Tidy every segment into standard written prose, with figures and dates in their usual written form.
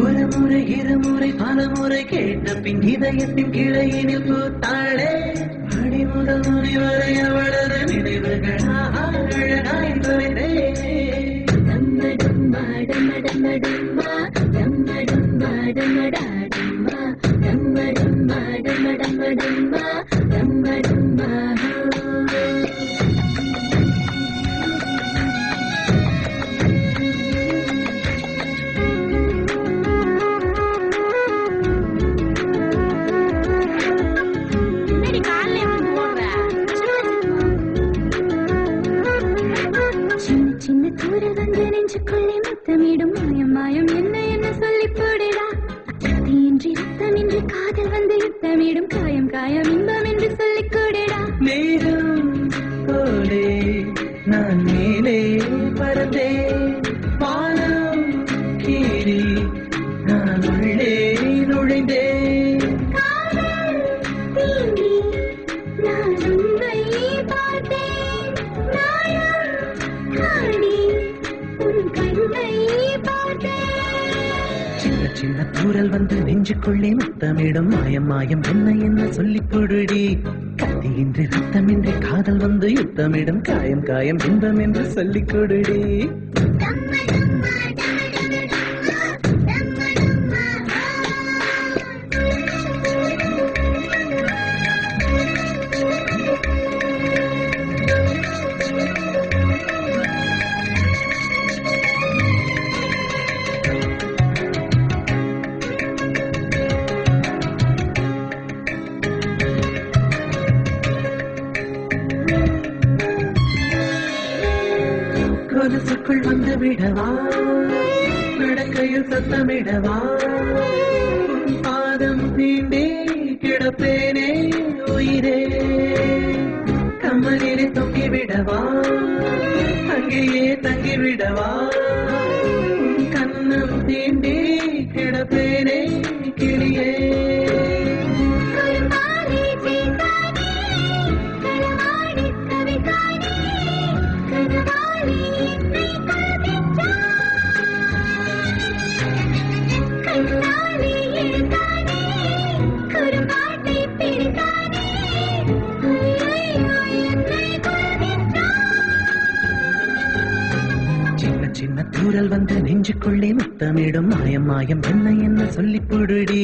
ஒரு முறை இருமுறை பலமுறை கேட்ட பின் இதயத்தின் கிளையினில் பூத்தாளே அடி முதல் முறை வரை அவளது நினைவுகள் அழகாய் தொலைந்தே சின்ன தூரல் வந்து நெஞ்சுக்குள்ளே முத்தமிடும் மாயம் மாயம் என்ன என்ன சொல்லி போடுடா இன்றி ரத்தமின்றி காதல் வந்து யுத்தமிடும் காயம் காயம் இன்பம் என்று சொல்லிக் கூடுடா மேகம் போலே நான் மேலே பறந்தே வானம் கீறி நான் உள்ளே நுழைந்தேன் காதல் தீண்டி நான் உன்னை பார்த்தேன் நாயம் காணி உன் கண்ணை பார்த்தேன் சின்ன சின்ன தூரல் வந்து நெஞ்சுக்குள்ளே முத்தமிடும் மாயம் மாயம் என்ன என்ன சொல்லி பொருடி கத்தியின்றி ரத்தமின்றி காதல் வந்து யுத்தமிடும் காயம் காயம் இன்பம் என்று சொல்லிக் கொடுடி கொலுசுக்குள் வந்து விடவா நடக்கையில் சத்தமிடவா உன் பாதம் தீண்டே கிடப்பேனே உயிரே கம்மலிலே தொங்கி விடவா அங்கேயே தங்கி விடவா உன் கண்ணம் தீண்டே கிடப்பேனே கிளியே சின்ன சின்ன தூரல் வந்து நெஞ்சுக்குள்ளே முத்தமிடும் மாயம் மாயம் என்ன என்ன சொல்லி பொருடி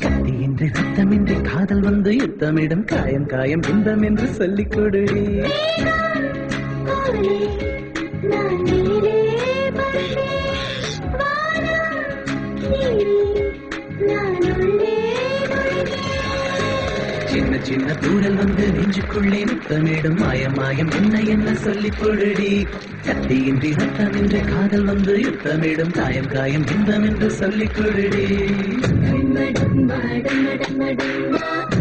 கத்தியின்றி ரத்தமின்றி காதல் வந்து யுத்தமிடும் காயம் காயம் இன்பம் என்று சொல்லிக் கொடுடி நான் மேலே பறந்தேன் வானம் கீறி நான் உள்ளே சின்ன சின்ன தூரல் வந்து நெஞ்சுக்குள்ளே முத்தமிடும் மாயம் மாயம் என்ன என்ன சொல்லி பொருடி கத்தியின்றி ரத்தமின்றி காதல் வந்து யுத்தமிடும் காயம் காயம் இன்பம் என்று சொல்லிக் கொடுடி மடம் மடம் மடம் மடம்